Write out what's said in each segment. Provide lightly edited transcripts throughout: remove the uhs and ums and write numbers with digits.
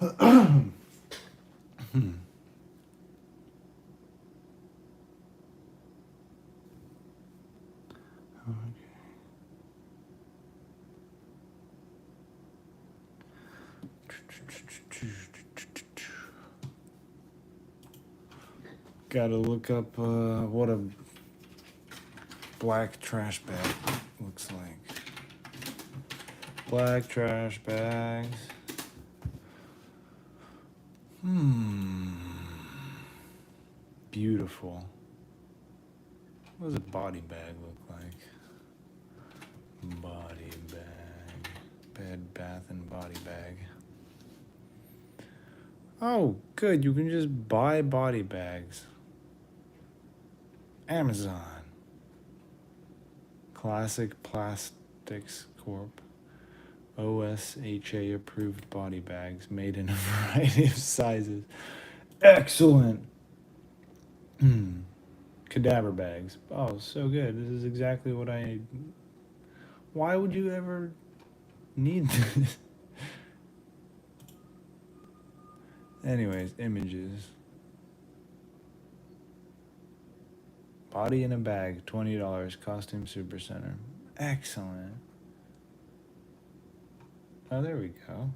Gotta look up what a black trash bag looks like. Black trash bags. Beautiful. What does a body bag look like? Body bag. Bed, bath, and body bag. Oh, good. You can just buy body bags. Amazon. Classic Plastics Corp. OSHA approved body bags made in a variety of sizes. Excellent. Cadaver bags. Oh, so good. This is exactly what I need. Why would you ever need this? Anyways, images. Body in a bag, $20. Costume Supercenter. Excellent. Oh, there we go.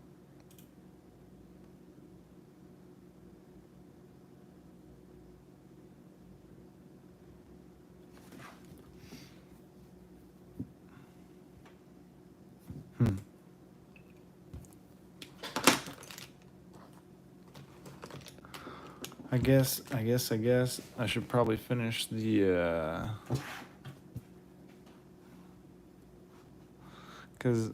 I guess I should probably finish the because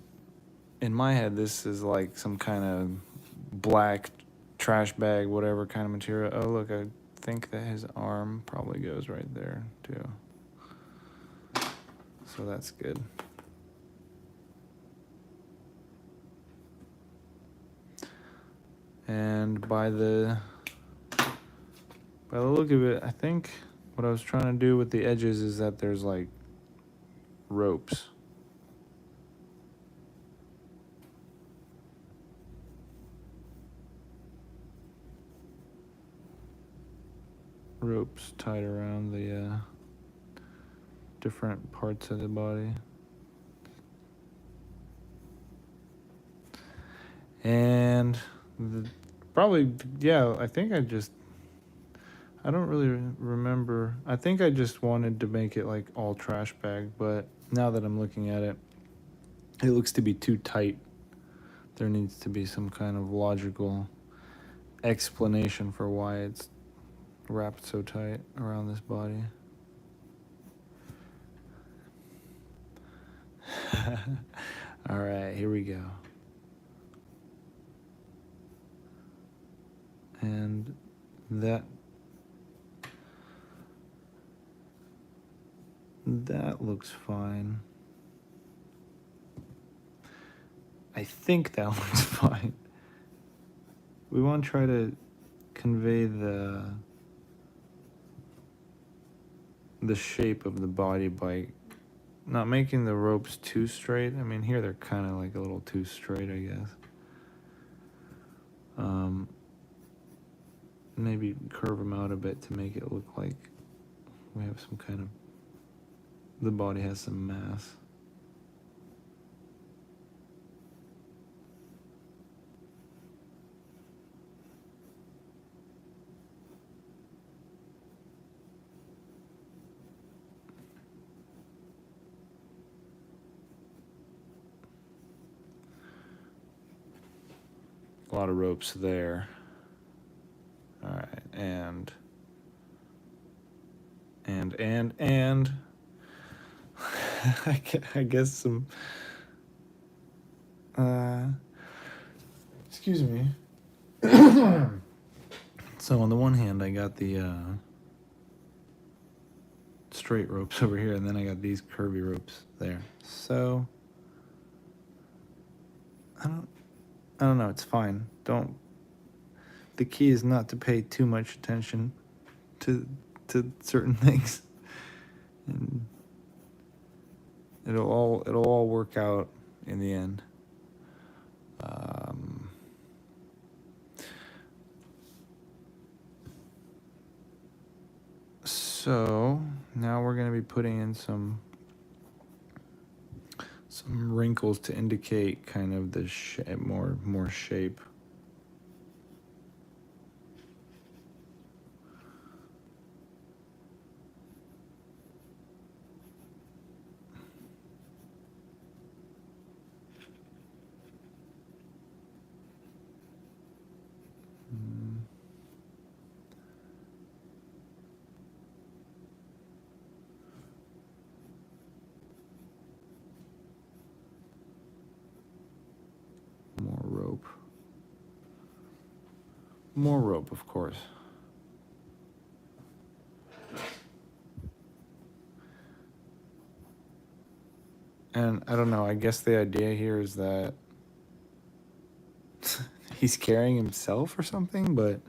in my head this is like some kind of black trash bag, whatever kind of material. Oh, look, I think that his arm probably goes right there too. So that's good. And by the look of it, I think what I was trying to do with the edges is that there's like ropes. Ropes tied around the different parts of the body. And probably, yeah, I think I don't really remember. I think I just wanted to make it like all trash bag, but now that I'm looking at it, it looks to be too tight. There needs to be some kind of logical explanation for why it's wrapped so tight around this body. All right, here we go. And that looks fine. I think that looks fine. We want to try to convey the shape of the body by not making the ropes too straight. I mean, here they're kind of like a little too straight, I guess. Maybe curve them out a bit to make it look like we have some kind of, the body has some mass. A lot of ropes there. All right, and I guess some. Excuse me. So on the one hand, I got the straight ropes over here, and then I got these curvy ropes there. So I don't know. It's fine. The key is not to pay too much attention to certain things, and it'll all work out in the end. So now we're going to be putting in some wrinkles to indicate kind of the more shape. More rope, of course. And I don't know, I guess the idea here is that he's carrying himself or something, but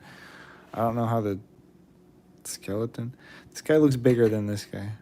I don't know how the skeleton... This guy looks bigger than this guy.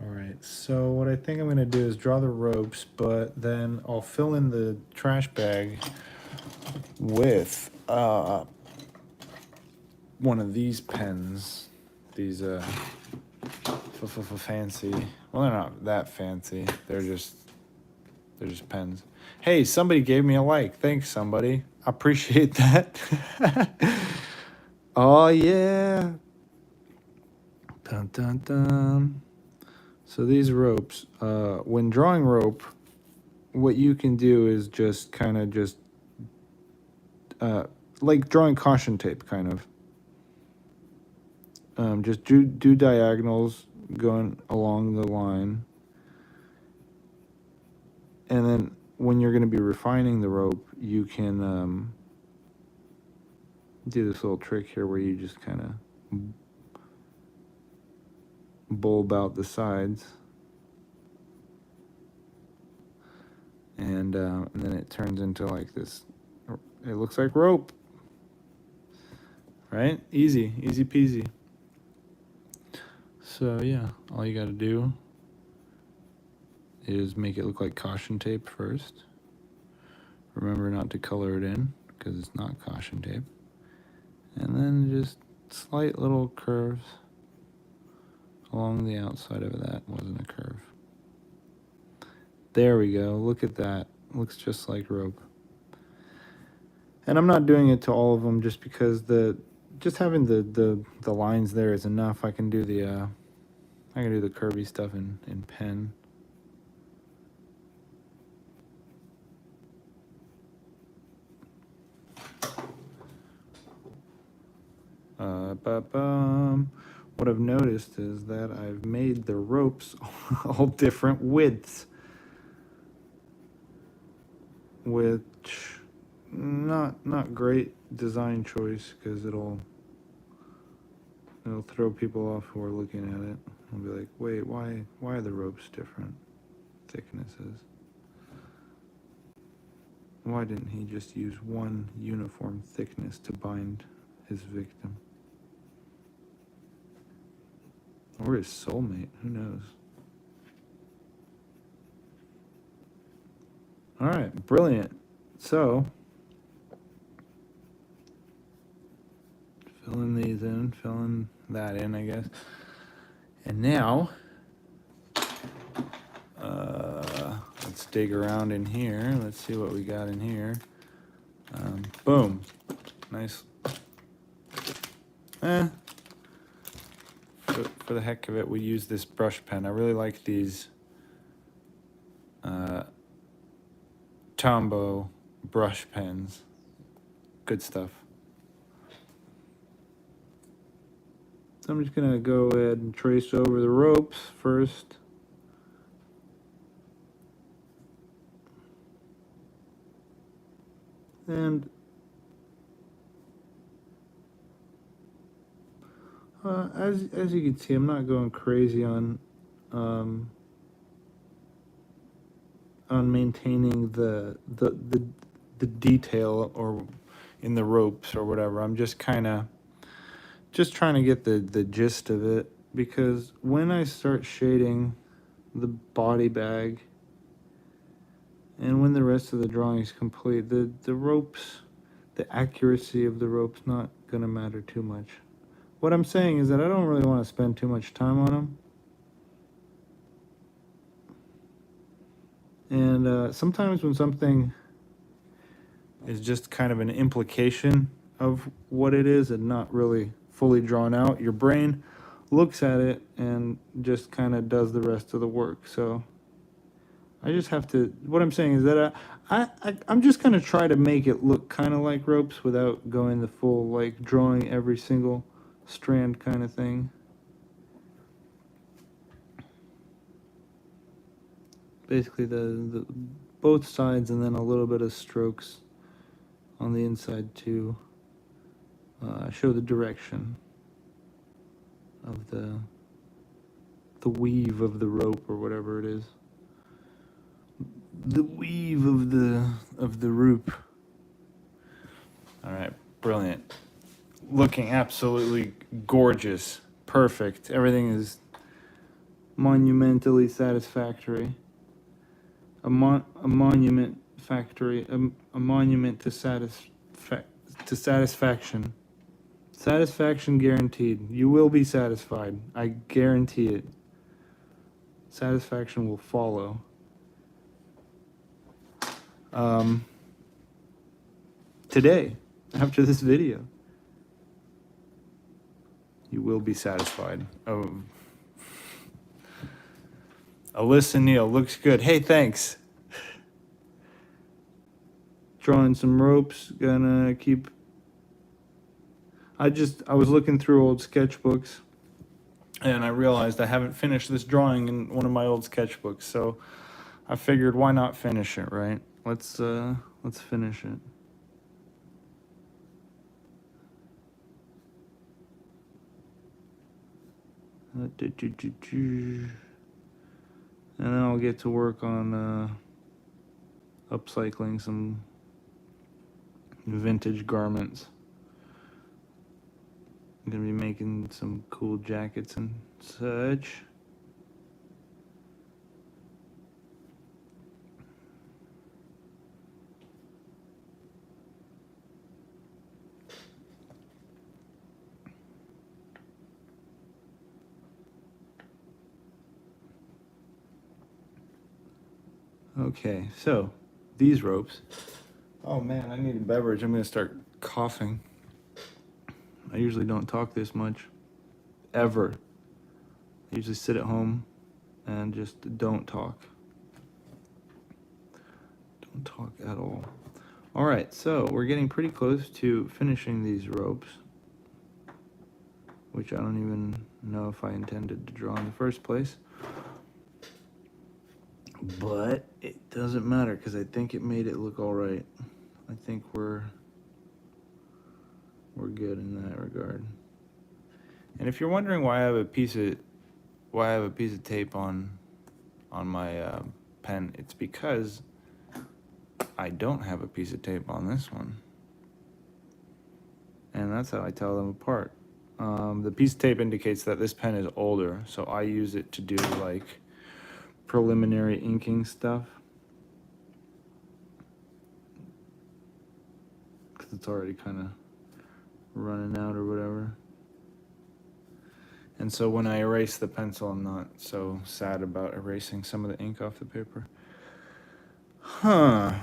Alright, so what I think I'm going to do is draw the ropes, but then I'll fill in the trash bag with one of these pens. These fancy. Well, they're not that fancy. They're just pens. Hey, somebody gave me a like. Thanks, somebody. I appreciate that. Oh yeah. Dun dun dun. So these ropes, when drawing rope, what you can do is just kind of like drawing caution tape, kind of. Just do diagonals going along the line. And then when you're going to be refining the rope, you can do this little trick here where you just kind of bulb out the sides. And then it turns into like this. It looks like rope. Right? Easy peasy. So yeah, all you got to do is make it look like caution tape first. Remember not to color it in because it's not caution tape. And then just slight little curves along the outside of it. That wasn't a curve. There we go. Look at that. Looks just like rope. And I'm not doing it to all of them just because just having the lines there is enough. I can do the curvy stuff in pen. What I've noticed is that I've made the ropes all different widths, which not great design choice because it'll throw people off who are looking at it. I'll be like, wait, why are the ropes different thicknesses? Why didn't he just use one uniform thickness to bind his victim? Or his soulmate, who knows? All right, brilliant. So, filling these in, filling that in, I guess. And now, let's dig around in here. Let's see what we got in here. Boom. Nice. For the heck of it, we use this brush pen. I really like these Tombow brush pens. Good stuff. So I'm just going to go ahead and trace over the ropes first. And as you can see, I'm not going crazy on maintaining the the detail or in the ropes or whatever. I'm just kind of just trying to get the gist of it, because when I start shading the body bag and when the rest of the drawing is complete, the ropes, the accuracy of the ropes not gonna matter too much. What I'm saying is that I don't really want to spend too much time on them. And sometimes when something is just kind of an implication of what it is and not really fully drawn out, your brain looks at it and just kind of does the rest of the work. So I just have to, what I'm saying is that I'm just going to try to make it look kind of like ropes without going the full, like, drawing every single strand kind of thing. Basically the both sides, and then a little bit of strokes on the inside to show the direction of the weave of the rope or whatever it is. The weave of the rope. All right, brilliant. Looking absolutely gorgeous, perfect. Everything is monumentally satisfactory. A monument factory, a monument to satisfaction. Satisfaction guaranteed. You will be satisfied. I guarantee it. Satisfaction will follow. Today, after this video, you will be satisfied. Oh, Alyssa Neal, looks good. Hey, thanks. Drawing some ropes, gonna keep... I was looking through old sketchbooks, and I realized I haven't finished this drawing in one of my old sketchbooks, so I figured why not finish it, right? Let's finish it. And then I'll get to work on upcycling some vintage garments. I'm gonna be making some cool jackets and such. Okay, so these ropes. Oh man, I need a beverage. I'm gonna start coughing. I usually don't talk this much, ever. I usually sit at home and just don't talk. Don't talk at all. All right, so we're getting pretty close to finishing these ropes, which I don't even know if I intended to draw in the first place. But it doesn't matter, because I think it made it look all right. I think we're good in that regard. And if you're wondering why I have a piece of tape on my pen, it's because I don't have a piece of tape on this one. And that's how I tell them apart. The piece of tape indicates that this pen is older, so I use it to do like preliminary inking stuff, because it's already kind of running out or whatever. And so when I erase the pencil, I'm not so sad about erasing some of the ink off the paper. Huh.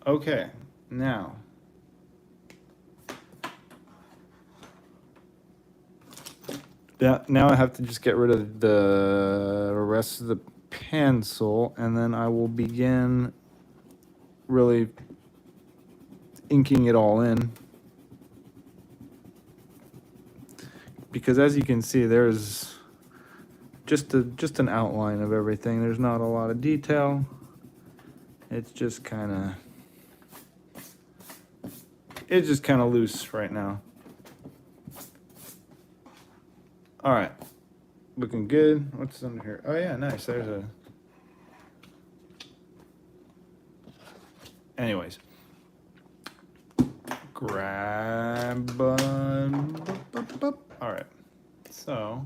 Okay, now. Now I have to just get rid of the rest of the pencil, and then I will begin really inking it all in. Because as you can see, there's just an outline of everything. There's not a lot of detail. It's just kind of loose right now. All right, looking good. What's under here? Oh yeah, nice. There's Anyways, grab. All right, so.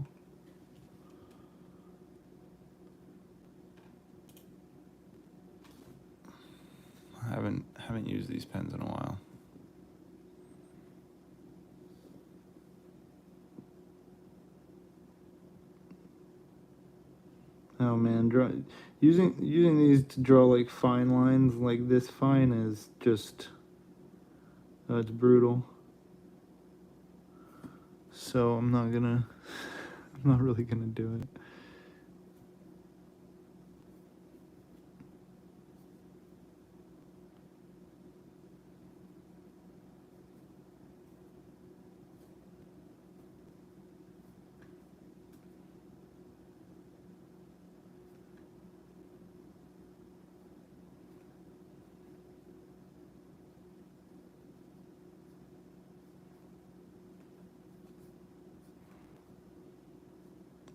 I haven't used these pens in a while. Oh man, using these to draw like fine lines like this fine is just it's brutal. So I'm not really gonna do it.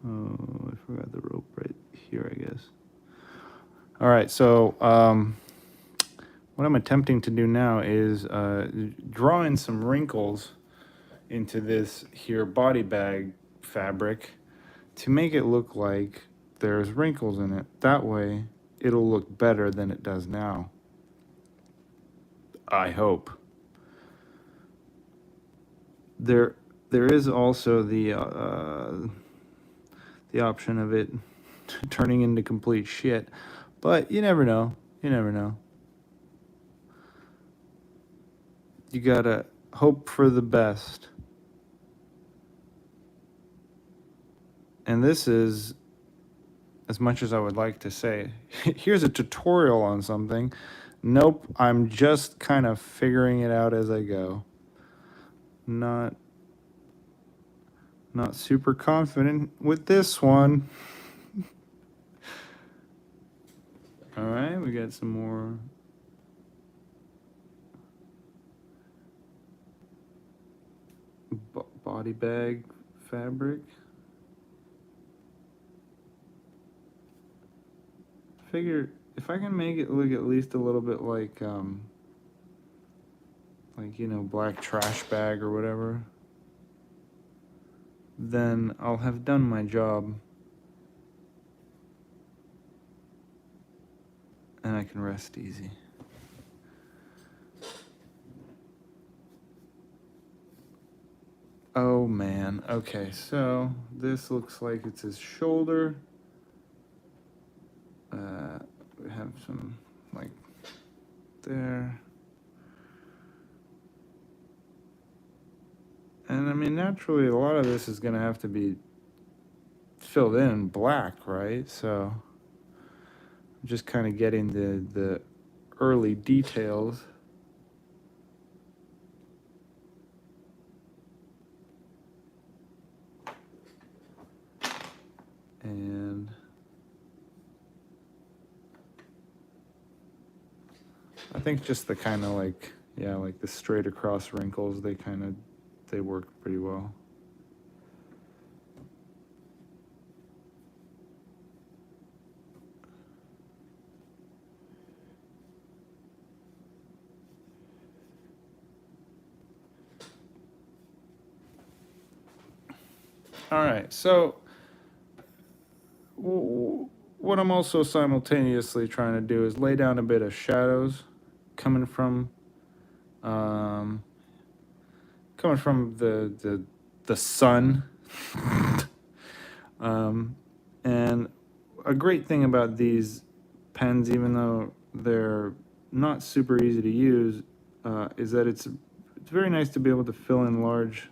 Oh, I forgot the rope right here, I guess. All right, so what I'm attempting to do now is draw in some wrinkles into this here body bag fabric to make it look like there's wrinkles in it. That way, it'll look better than it does now. I hope. There is also the option of it turning into complete shit, but you never know. You never know. You gotta hope for the best. And this is, as much as I would like to say, here's a tutorial on something. Nope, I'm just kind of figuring it out as I go. Not super confident with this one. All right, we got some more body bag fabric. Figure if I can make it look at least a little bit like you know, black trash bag or whatever, then I'll have done my job and I can rest easy. Oh man, okay, so this looks like it's his shoulder. We have some like there. And I mean, naturally, a lot of this is gonna have to be filled in black, right? So I'm just kind of getting the early details. And I think just the kind of like, yeah, like the straight across wrinkles, they work pretty well. All right, so what I'm also simultaneously trying to do is lay down a bit of shadows coming from um, the sun. And a great thing about these pens, even though they're not super easy to use, is that it's very nice to be able to fill in large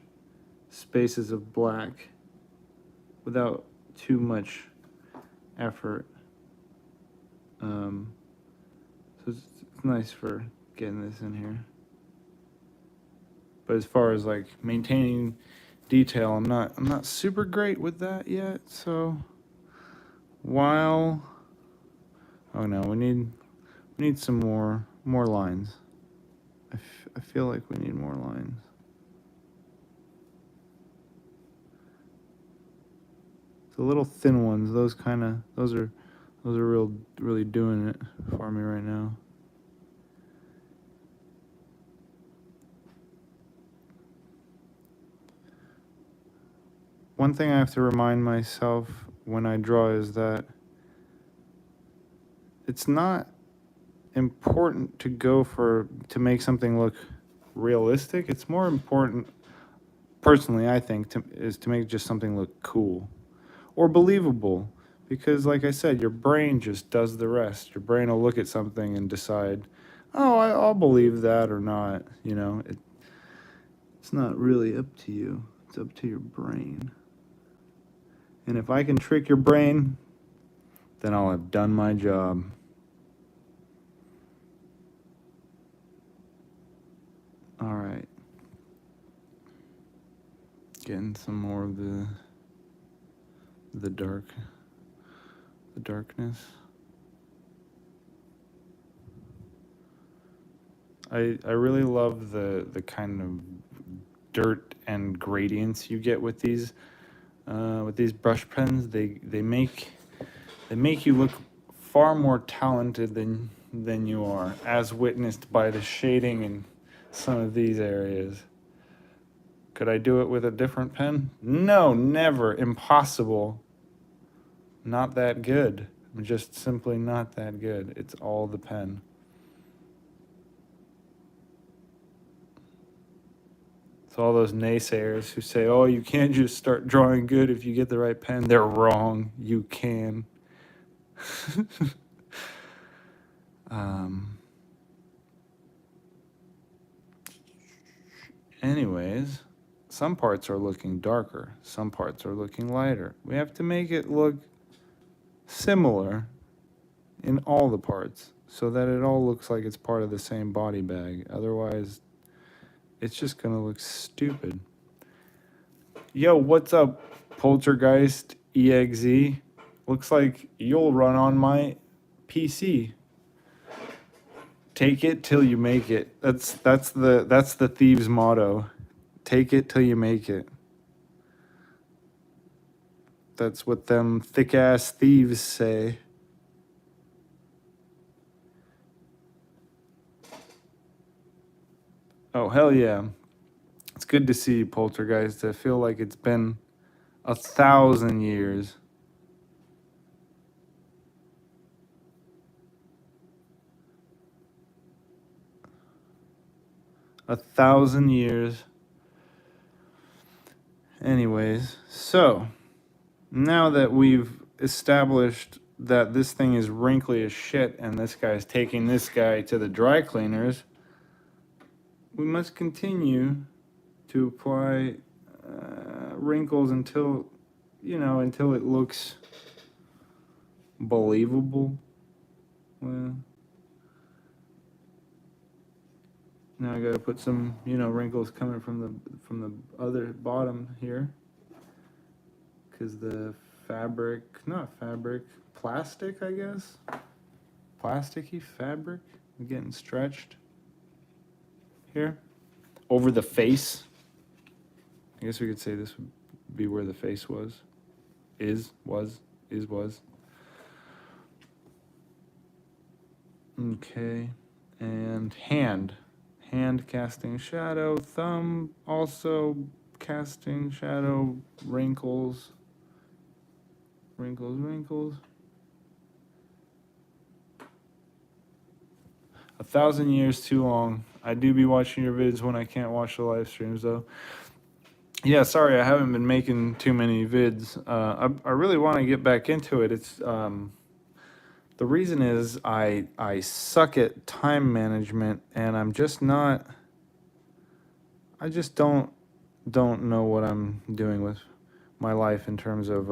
spaces of black without too much effort. So it's nice for getting this in here. But as far as like maintaining detail, I'm not super great with that yet. So while oh no, we need some more lines. I feel like we need more lines. The little thin ones, those are really doing it for me right now. one thing I have to remind myself when I draw is that it's not important to make something look realistic. It's more important, personally, I think, is to make just something look cool or believable. Because, like I said, your brain just does the rest. Your brain will look at something and decide, oh, I'll believe that or not. It's not really up to you. It's up to your brain. And if I can trick your brain, then I'll have done my job. All right. Getting some more of the darkness. I really love the kind of dirt and gradients you get with these brush pens. They make you look far more talented than you are, as witnessed by the shading in some of these areas. Could I do it with a different pen? No, never. Impossible. Not that good. I'm just simply not that good. It's all the pen. So all those naysayers who say, oh, you can't just start drawing good if you get the right pen, they're wrong. You can. Anyways, some parts are looking darker. Some parts are looking lighter. We have to make it look similar in all the parts so that it all looks like it's part of the same body bag. Otherwise, it's just gonna look stupid. Yo, what's up, Poltergeist EXE? Looks like you'll run on my PC. Take it till you make it. That's the thieves' motto. Take it till you make it. That's what them thick-ass thieves say. Oh, hell yeah. It's good to see you, Poltergeist. I feel like it's been 1,000 years. A 1,000 years. Anyways, so now that we've established that this thing is wrinkly as shit and this guy's taking this guy to the dry cleaners, we must continue to apply wrinkles until it looks believable. Well, now I gotta put some wrinkles coming from the other bottom here, because the plastic, I guess, plasticky fabric getting stretched here over the face. I guess we could say this would be where the face was. Okay, and hand casting shadow, thumb also casting shadow, wrinkles. 1,000 years too long. I do be watching your vids when I can't watch the live streams though. Yeah, sorry, I haven't been making too many vids. I really want to get back into it. It's the reason is I suck at time management, and I'm just not. I just don't know what I'm doing with my life in terms of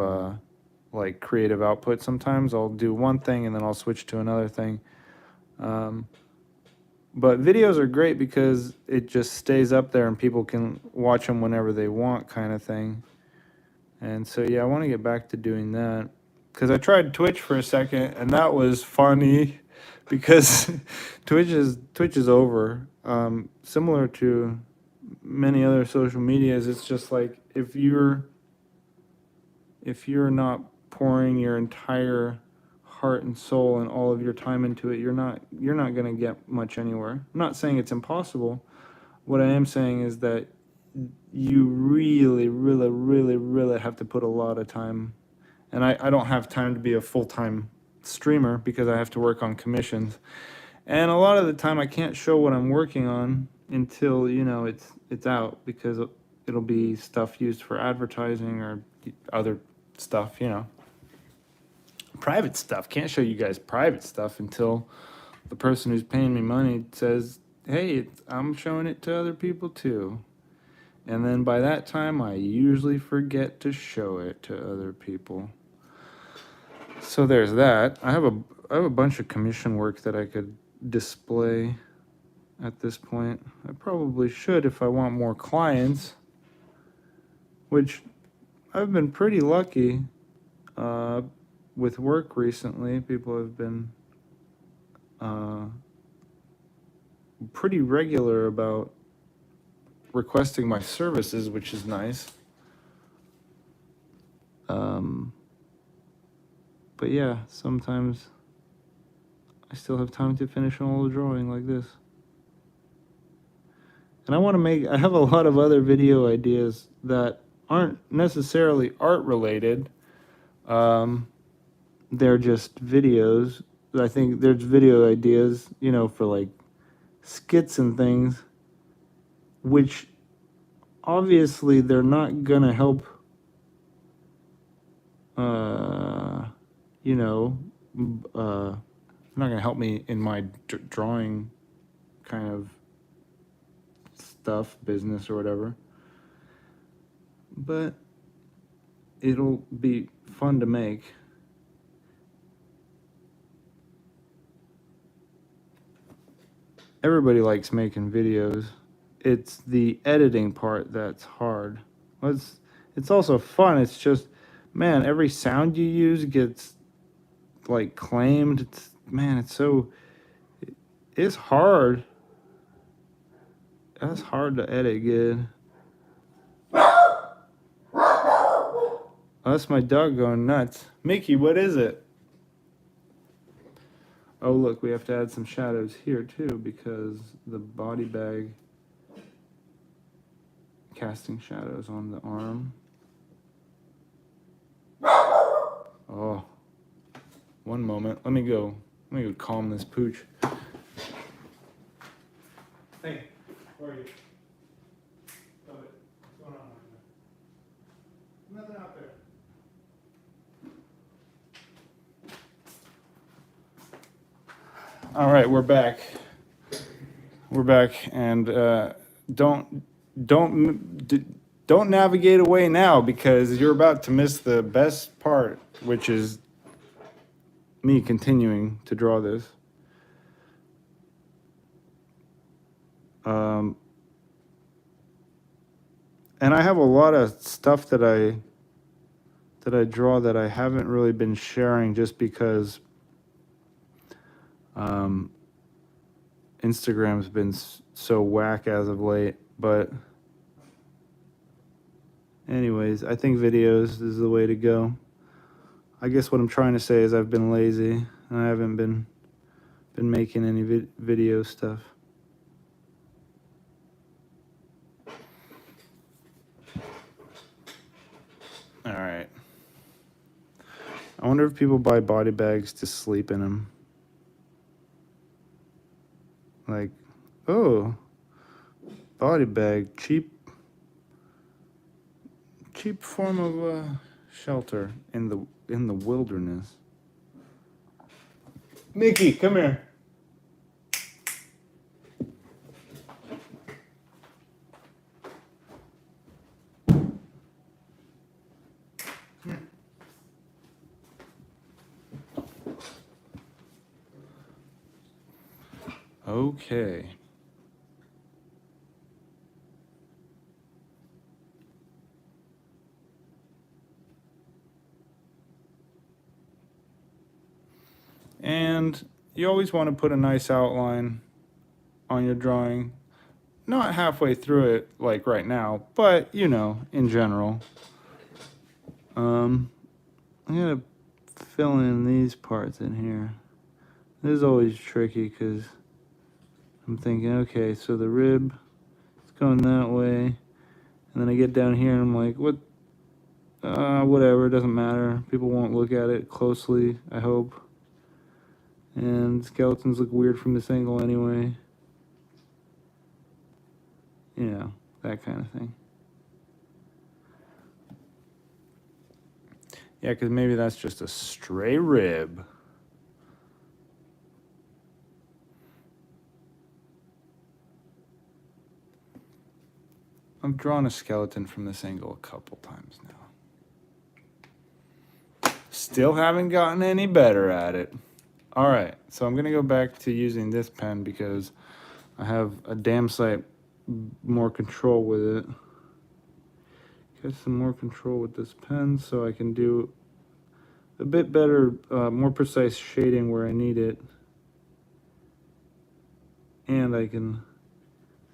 like creative output. Sometimes I'll do one thing and then I'll switch to another thing. But videos are great because it just stays up there and people can watch them whenever they want, kind of thing. And so yeah, I want to get back to doing that, because I tried Twitch for a second and that was funny because Twitch is over. Similar to many other social medias, it's just like if you're not pouring your entire heart and soul and all of your time into it, you're not going to get much anywhere. I'm not saying it's impossible. What I am saying is that you really have to put a lot of time. And I don't have time to be a full-time streamer because I have to work on commissions. And a lot of the time I can't show what I'm working on until, it's out, because it'll be stuff used for advertising or other stuff. Private stuff. Can't show you guys private stuff until the person who's paying me money says, "Hey, I'm showing it to other people too." And then by that time, I usually forget to show it to other people. So there's that. I have a bunch of commission work that I could display at this point. I probably should if I want more clients, which I've been pretty lucky with work recently. People have been pretty regular about requesting my services, which is nice. But yeah, sometimes I still have time to finish an old drawing like this. And I have a lot of other video ideas that aren't necessarily art related. They're just videos. I think there's video ideas, for like skits and things, which obviously they're not gonna help, not gonna help me in my drawing kind of stuff, business or whatever. But it'll be fun to make. Everybody likes making videos. It's the editing part that's hard. It's also fun. It's just, man, every sound you use gets like claimed. It's hard. That's hard to edit good. Oh, that's my dog going nuts. Mickey, what is it? Oh, look, we have to add some shadows here too, because the body bag casting shadows on the arm. Oh, one moment. Let me go calm this pooch. Hey, where are you? What's going on over there? Nothing out there. All right, we're back. And don't navigate away now, because you're about to miss the best part, which is me continuing to draw this. And I have a lot of stuff that I draw that I haven't really been sharing, just because Instagram's been so whack as of late. But anyways, I think videos is the way to go. I guess what I'm trying to say is I've been lazy and I haven't been making any video stuff. All right. I wonder if people buy body bags to sleep in them. Like, oh, body bag, cheap form of shelter in the wilderness. Mickey, come here. Okay. And you always want to put a nice outline on your drawing. Not halfway through it, like right now, but, in general. I'm going to fill in these parts in here. This is always tricky because I'm thinking, okay, so the rib is going that way. And then I get down here and I'm like, what? Whatever, it doesn't matter. People won't look at it closely, I hope. And skeletons look weird from this angle anyway. You know, that kind of thing. Yeah, because maybe that's just a stray rib. I've drawn a skeleton from this angle a couple times now. Still haven't gotten any better at it. All right, so I'm going to go back to using this pen because I have a damn sight more control with it. Get some more control with this pen so I can do a bit better, more precise shading where I need it. And I can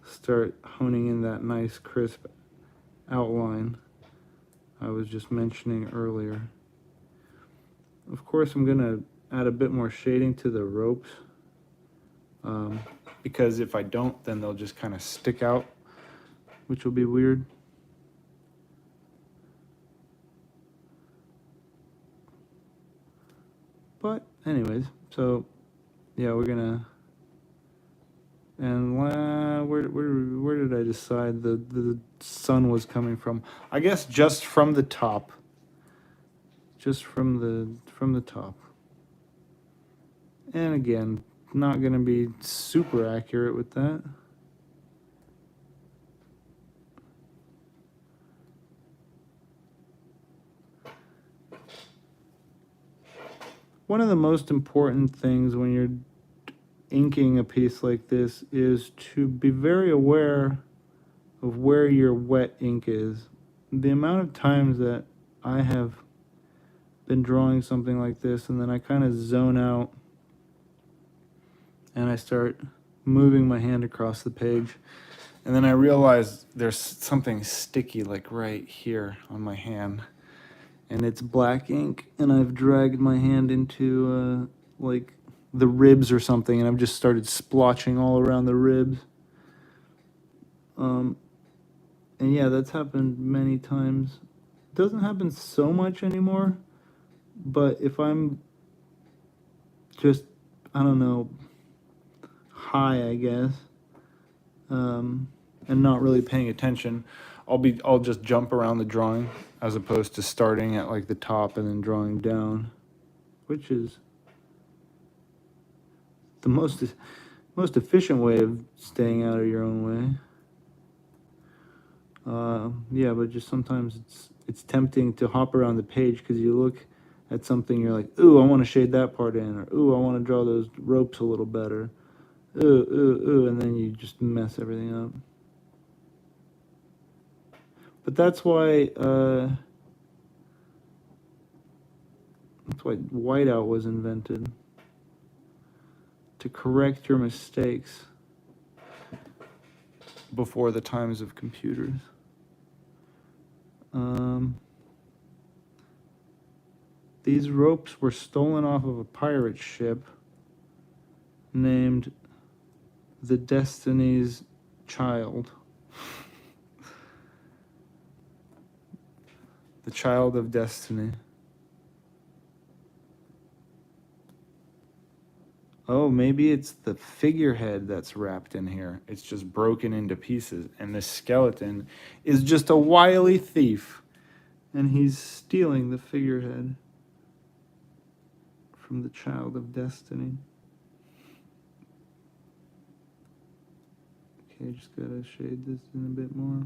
start honing in that nice crisp outline I was just mentioning earlier. Of course, I'm going to add a bit more shading to the ropes, because if I don't, then they'll just kind of stick out, which will be weird. But anyways, so yeah, we're gonna, and where did I decide the sun was coming from? I guess just from the top. Just from the top. And again, not gonna be super accurate with that. One of the most important things when you're inking a piece like this is to be very aware of where your wet ink is. The amount of times that I have been drawing something like this and then I kind of zone out and I start moving my hand across the page and then I realize there's something sticky like right here on my hand and it's black ink and I've dragged my hand into like the ribs or something and I've just started splotching all around the ribs. And yeah, that's happened many times. It doesn't happen so much anymore, but if I'm just, I don't know, high, I guess, and not really paying attention, I'll just jump around the drawing as opposed to starting at like the top and then drawing down, which is the most efficient way of staying out of your own way. Yeah, but just sometimes it's tempting to hop around the page because you look at something, you're like, ooh, I want to shade that part in, or ooh, I want to draw those ropes a little better, and then you just mess everything up. But that's why whiteout was invented, to correct your mistakes before the times of computers. These ropes were stolen off of a pirate ship named the Destiny's Child. The Child of Destiny. Oh, maybe it's the figurehead that's wrapped in here. It's just broken into pieces, and this skeleton is just a wily thief, and he's stealing the figurehead from the Child of Destiny. Okay, just gotta shade this in a bit more.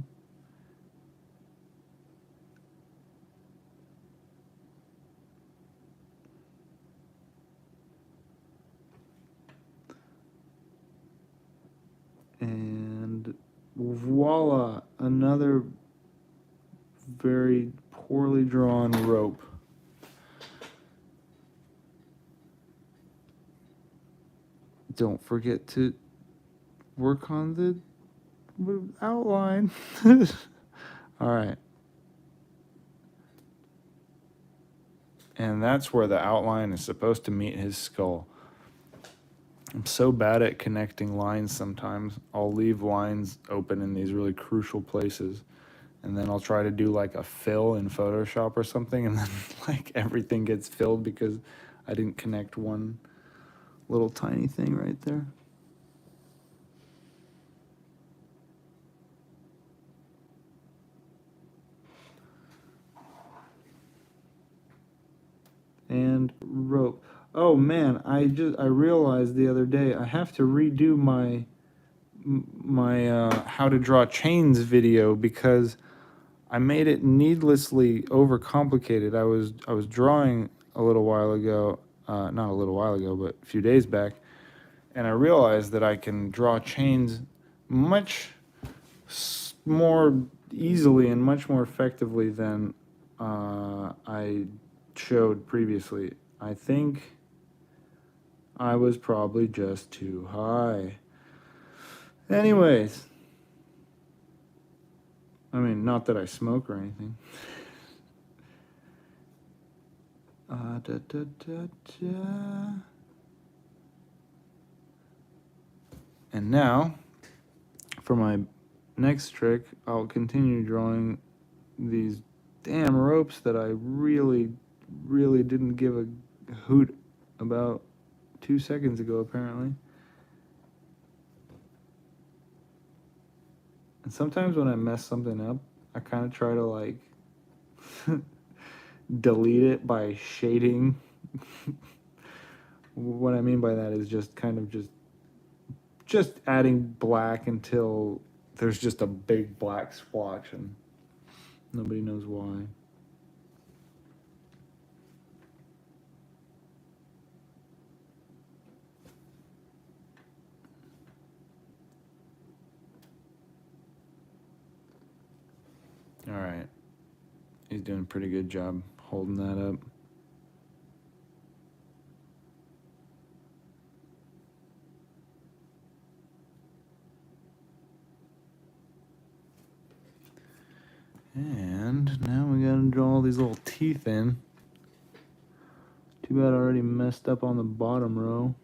And voila, another very poorly drawn rope. Don't forget to work on the outline. All right. And that's where the outline is supposed to meet his skull. I'm so bad at connecting lines sometimes. I'll leave lines open in these really crucial places. and then I'll try to do like a fill in Photoshop or something, and then like everything gets filled because I didn't connect one little tiny thing right there. And rope. Oh man, I realized the other day I have to redo my how to draw chains video because I made it needlessly overcomplicated. I was drawing a little while ago, not a little while ago, but a few days back, and I realized that I can draw chains much more easily and much more effectively than I showed previously. I think I was probably just too high. Anyways, I mean, not that I smoke or anything. Da, da, da, da. And now, for my next trick, I'll continue drawing these damn ropes that I really, really didn't give a hoot about 2 seconds ago, apparently. And sometimes when I mess something up, I kind of try to like delete it by shading. What I mean by that is just kind of just adding black until there's just a big black splotch and nobody knows why. All right. He's doing a pretty good job holding that up. And now we gotta draw all these little teeth in. Too bad I already messed up on the bottom row.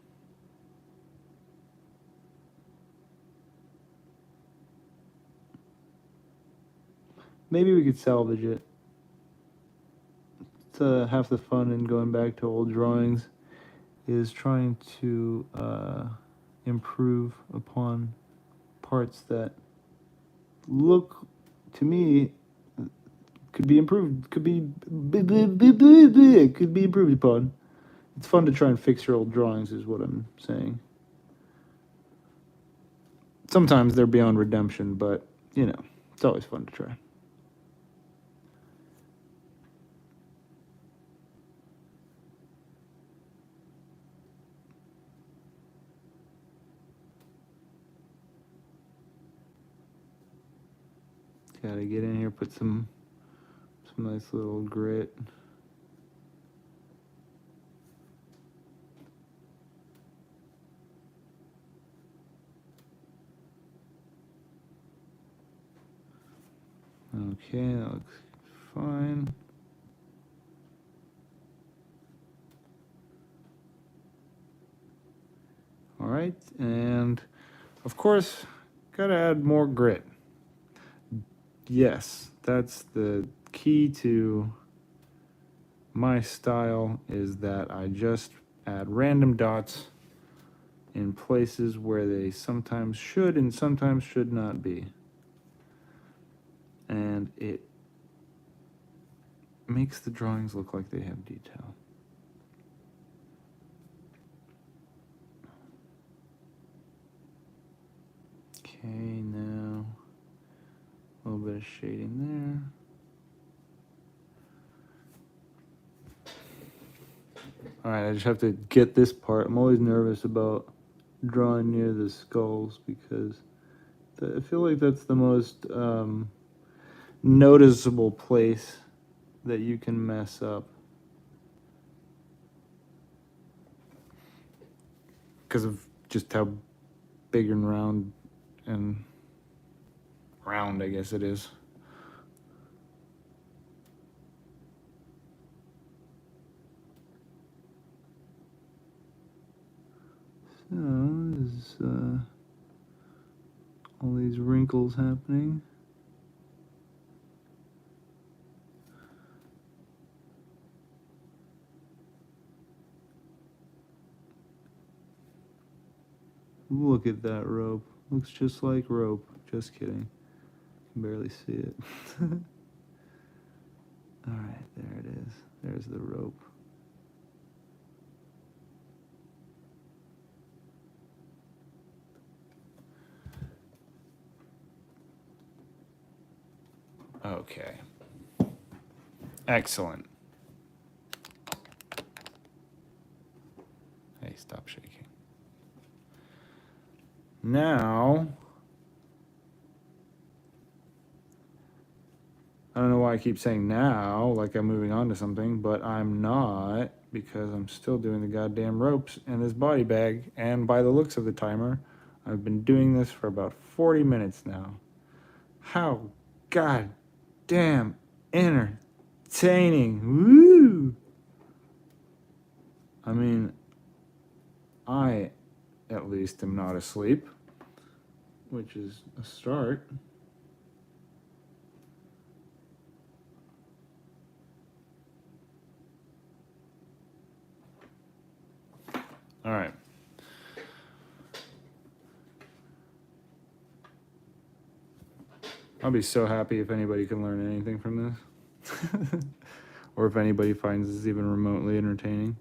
Maybe we could salvage it. It's half the fun in going back to old drawings is trying to improve upon parts that look to me could be improved, could be improved upon. It's fun to try and fix your old drawings, is what I'm saying. Sometimes they're beyond redemption, but you know, it's always fun to try. Gotta get in here, put some nice little grit. Okay, that looks fine. All right, and of course, gotta add more grit. Yes, that's the key to my style, is that I just add random dots in places where they sometimes should and sometimes should not be. And it makes the drawings look like they have detail. Okay, now a little bit of shading there. All right, I just have to get this part. I'm always nervous about drawing near the skulls because I feel like that's the most noticeable place that you can mess up. Because of just how big and round, I guess it is. So, there's all these wrinkles happening. look at that rope. Looks just like rope. Just kidding. Can barely see it. Alright, there it is. There's the rope. Okay. Excellent. Hey, stop shaking. Now, I don't know why I keep saying now, like I'm moving on to something, but I'm not, because I'm still doing the goddamn ropes in this body bag, and by the looks of the timer, I've been doing this for about 40 minutes now. How goddamn entertaining. Woo! I mean, I at least am not asleep, which is a start. All right. I'll be so happy if anybody can learn anything from this. Or if anybody finds this even remotely entertaining.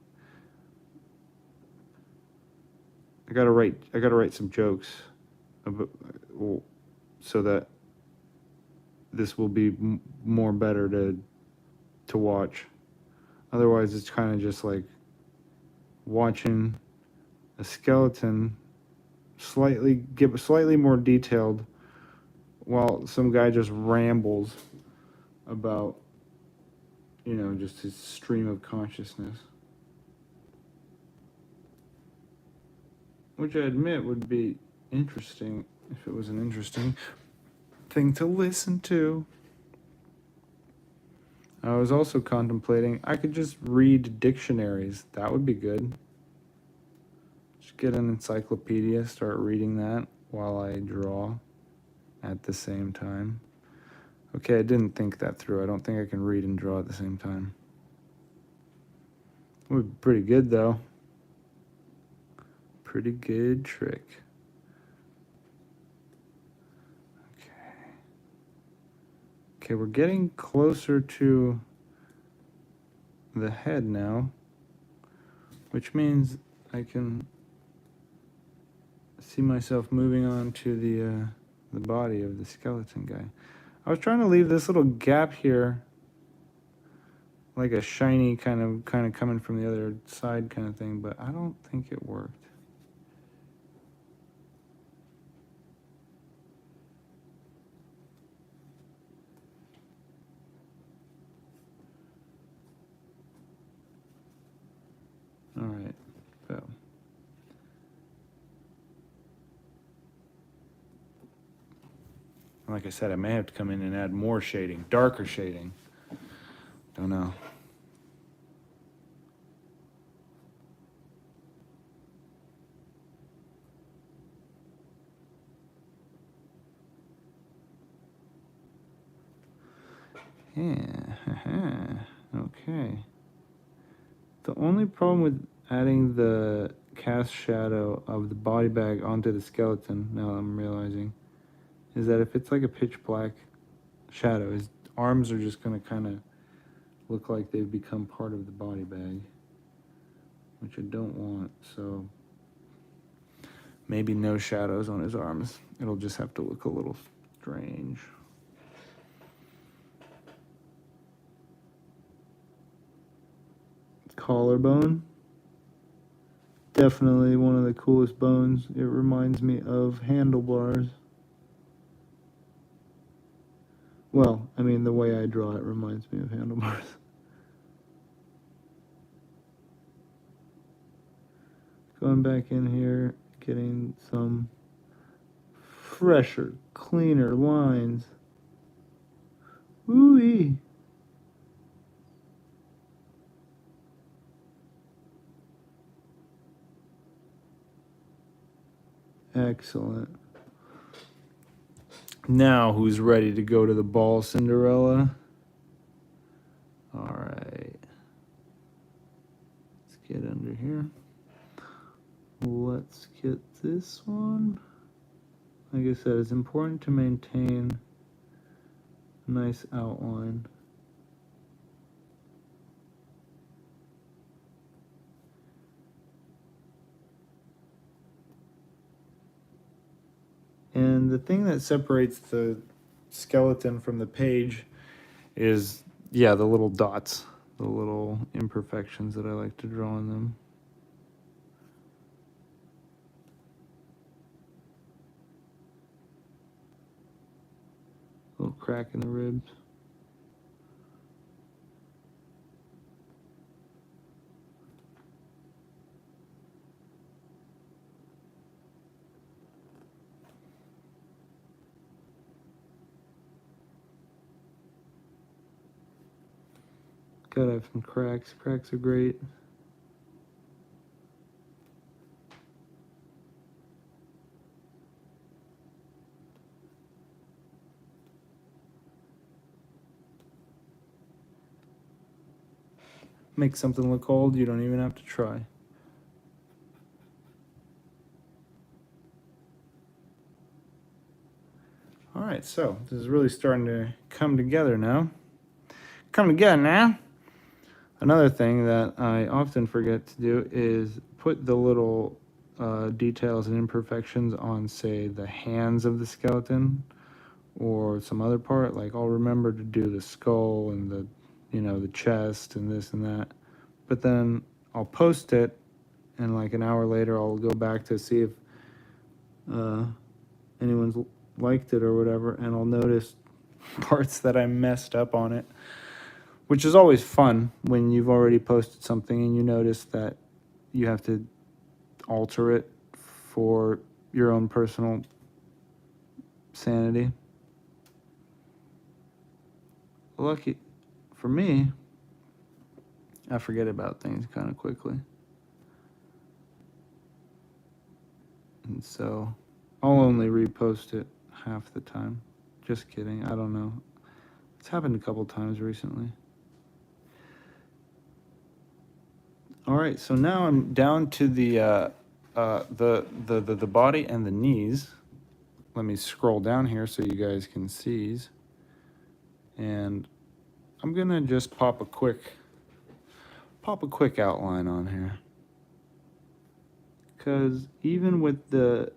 I gotta write some jokes about, so that this will be more better to watch. Otherwise, it's kind of just like watching a skeleton get slightly more detailed while some guy just rambles about, just his stream of consciousness. Which I admit would be interesting if it was an interesting thing to listen to. I was also contemplating I could just read dictionaries. That would be good. Just get an encyclopedia, start reading that while I draw at the same time. Okay, I didn't think that through. I don't think I can read and draw at the same time. It would be pretty good, though. Pretty good trick. Okay, we're getting closer to the head now, which means I can see myself moving on to the body of the skeleton guy. I was trying to leave this little gap here, like a shiny kind of coming from the other side kind of thing, but I don't think it worked. All right, so. Like I said, I may have to come in and add more shading, darker shading. Don't know. Yeah, okay. The only problem with adding the cast shadow of the body bag onto the skeleton, now I'm realizing, is that if it's like a pitch black shadow, his arms are just going to kind of look like they've become part of the body bag, which I don't want. So maybe no shadows on his arms. It'll just have to look a little strange. Collarbone. Definitely one of the coolest bones. It reminds me of handlebars. Well, I mean, the way I draw it reminds me of handlebars. Going back in here, getting some fresher, cleaner lines. Woo-wee. Excellent. Now, who's ready to go to the ball, Cinderella? All right. Let's get under here. let's get this one. Like I said, it's important to maintain a nice outline. And the thing that separates the skeleton from the page is, yeah, the little dots, the little imperfections that I like to draw in them. Little crack in the ribs. Gotta have some cracks. Cracks are great. Make something look old, you don't even have to try. All right, so this is really starting to come together now. Another thing that I often forget to do is put the little details and imperfections on, say, the hands of the skeleton or some other part. Like, I'll remember to do the skull and the, the chest and this and that. But then I'll post it, and like an hour later, I'll go back to see if anyone's liked it or whatever, and I'll notice parts that I messed up on it, which is always fun when you've already posted something and you notice that you have to alter it for your own personal sanity. Lucky for me, I forget about things kind of quickly. And so I'll only repost it half the time. Just kidding. I don't know. It's happened a couple times recently. All right, so now I'm down to the body and the knees. Let me scroll down here so you guys can see. And I'm gonna just pop a quick outline on here, because even with the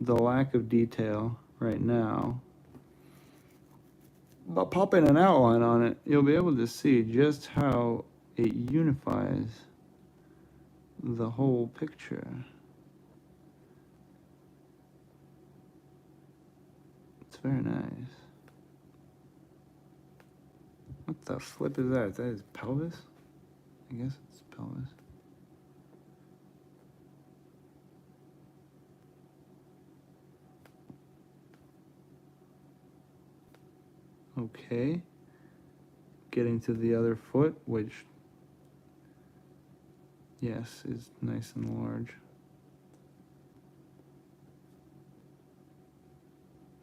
lack of detail right now, by popping an outline on it, you'll be able to see just how it unifies the whole picture. It's very nice. What the flip is that? Is that his pelvis? I guess it's pelvis. Okay. Getting to the other foot, which, yes, is nice and large.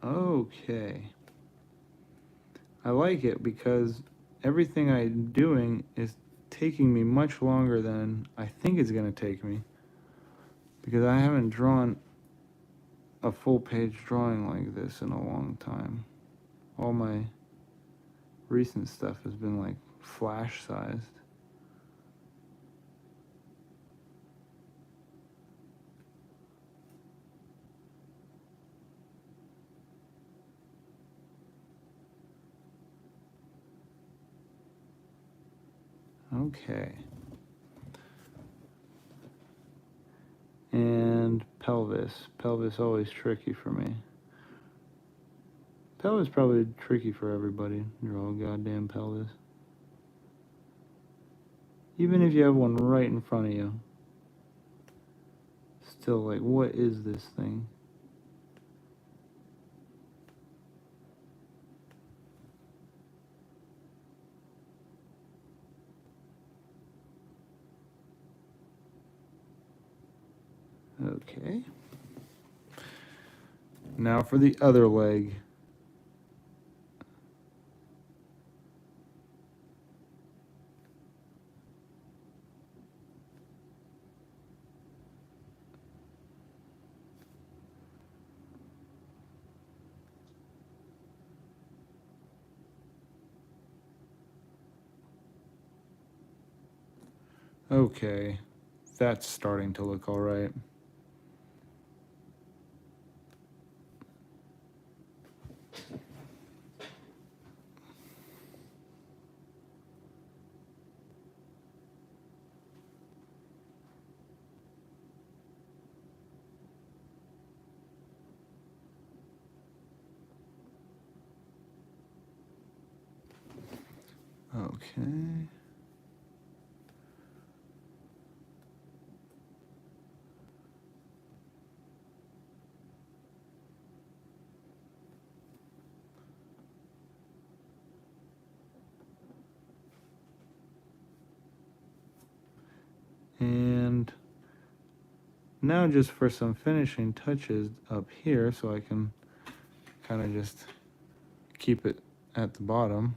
Okay. I like it because everything I'm doing is taking me much longer than I think it's going to take me, because I haven't drawn a full page drawing like this in a long time. All my recent stuff has been like flash sized. Okay. And pelvis. Pelvis always tricky for me. Pelvis probably tricky for everybody. Draw a goddamn pelvis. Even if you have one right in front of you. Still, like, what is this thing? Okay. Now for the other leg. Okay, that's starting to look all right. Okay. And now just for some finishing touches up here, so I can kind of just keep it at the bottom.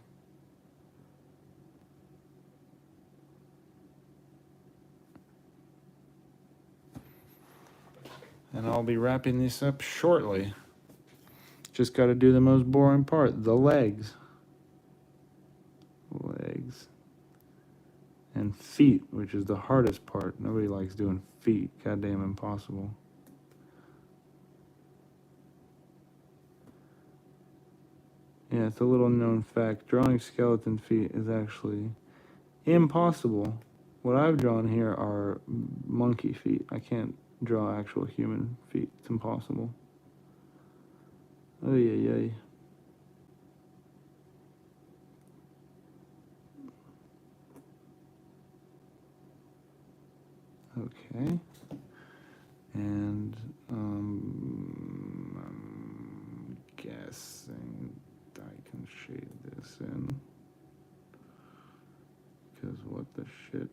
And I'll be wrapping this up shortly. Just got to do the most boring part, the legs. Legs. And feet, which is the hardest part. Nobody likes doing feet. Goddamn impossible. Yeah, it's a little known fact. Drawing skeleton feet is actually impossible. What I've drawn here are monkey feet. I can't draw actual human feet. It's impossible. Oh, yeah. Okay. And I'm guessing I can shade this in. Because what the shit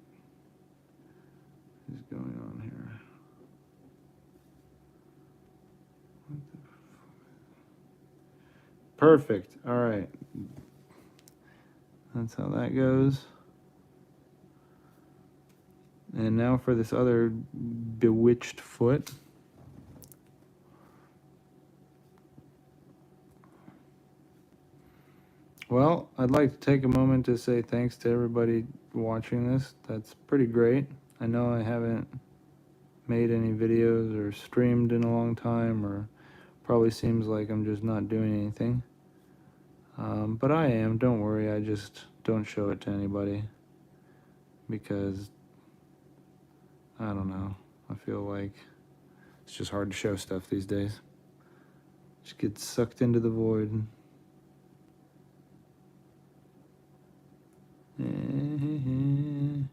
is going on here? What the Perfect. All right. That's how that goes. And now for this other bewitched foot. Well, I'd like to take a moment to say thanks to everybody watching this. That's pretty great. I know I haven't made any videos or streamed in a long time, or probably seems like I'm just not doing anything. But I am, don't worry, I just don't show it to anybody because, I don't know, I feel like it's just hard to show stuff these days. Just get sucked into the void. And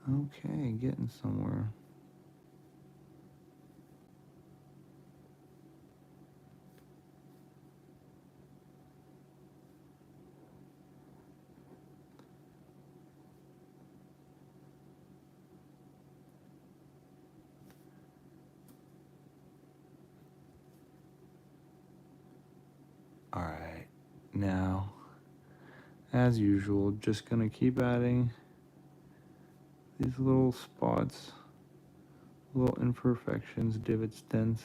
okay, getting somewhere. All right, now, as usual, just gonna keep adding these little spots, little imperfections, divots, dents.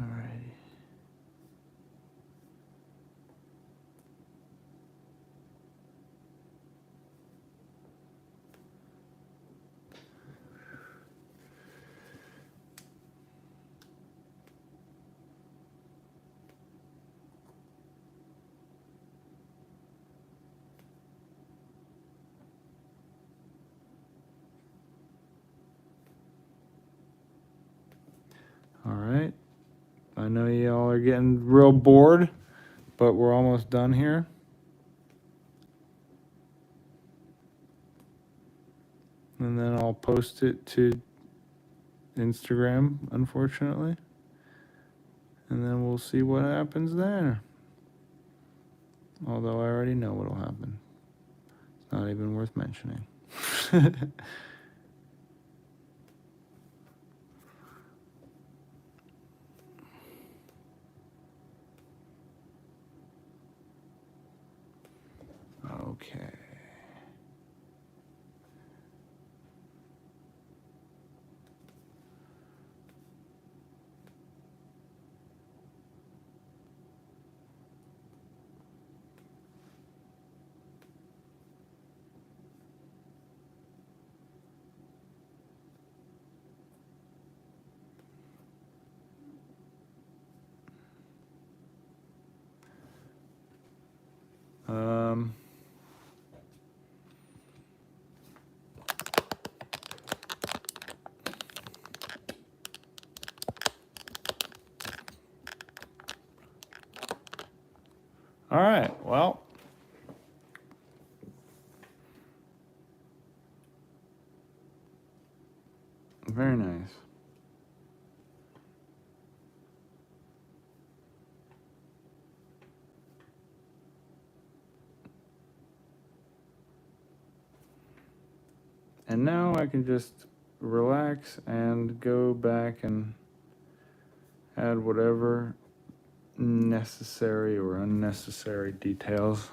All right. All right. I know y'all are getting real bored, but we're almost done here. And then I'll post it to Instagram, unfortunately. And then we'll see what happens there. Although I already know what'll happen. It's not even worth mentioning. Okay. All right, well. Very nice. And now I can just relax and go back and add whatever necessary or unnecessary details.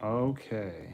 Okay.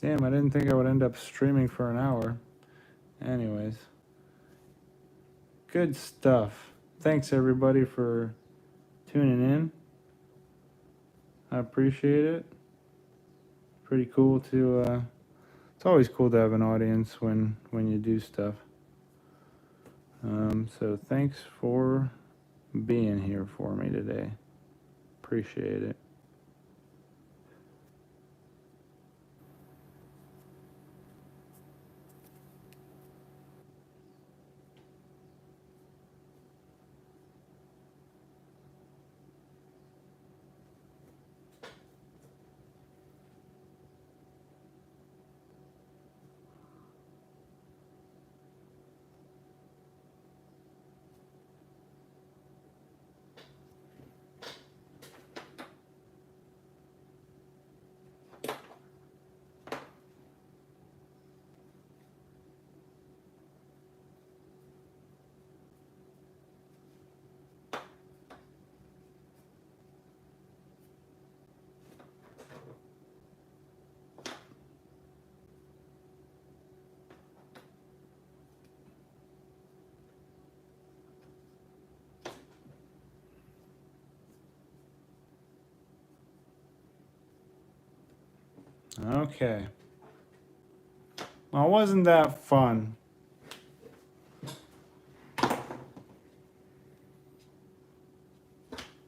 Damn, I didn't think I would end up streaming for an hour. Anyways, good stuff. Thanks everybody for tuning in. I appreciate it. Pretty cool to it's always cool to have an audience when you do stuff. So thanks for being here for me today. Appreciate it. Okay. Well, wasn't that fun?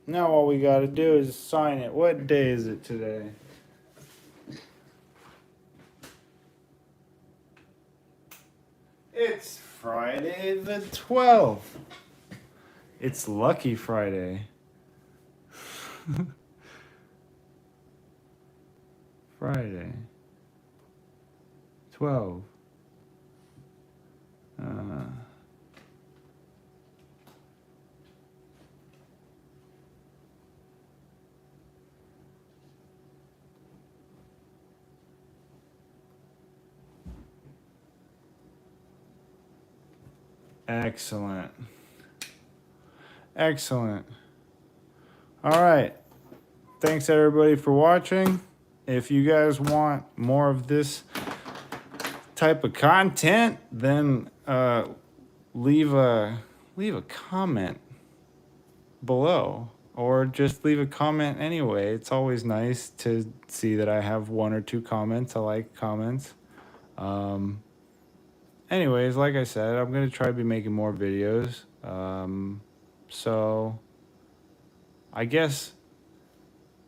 Now all we gotta do is sign it. What day is it today? It's Friday the 12th. It's Lucky Friday. Friday. 12. Excellent. Excellent. All right. Thanks everybody for watching. If you guys want more of this type of content, then leave a comment below, or just leave a comment anyway. It's always nice to see that I have one or two comments. I like comments. Anyways, like I said, I'm gonna try to be making more videos. So I guess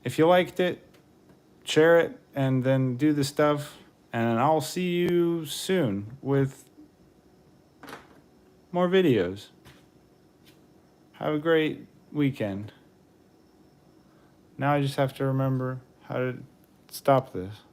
If you liked it, share it, and then do the stuff. And I'll see you soon with more videos. Have a great weekend. Now I just have to remember how to stop this.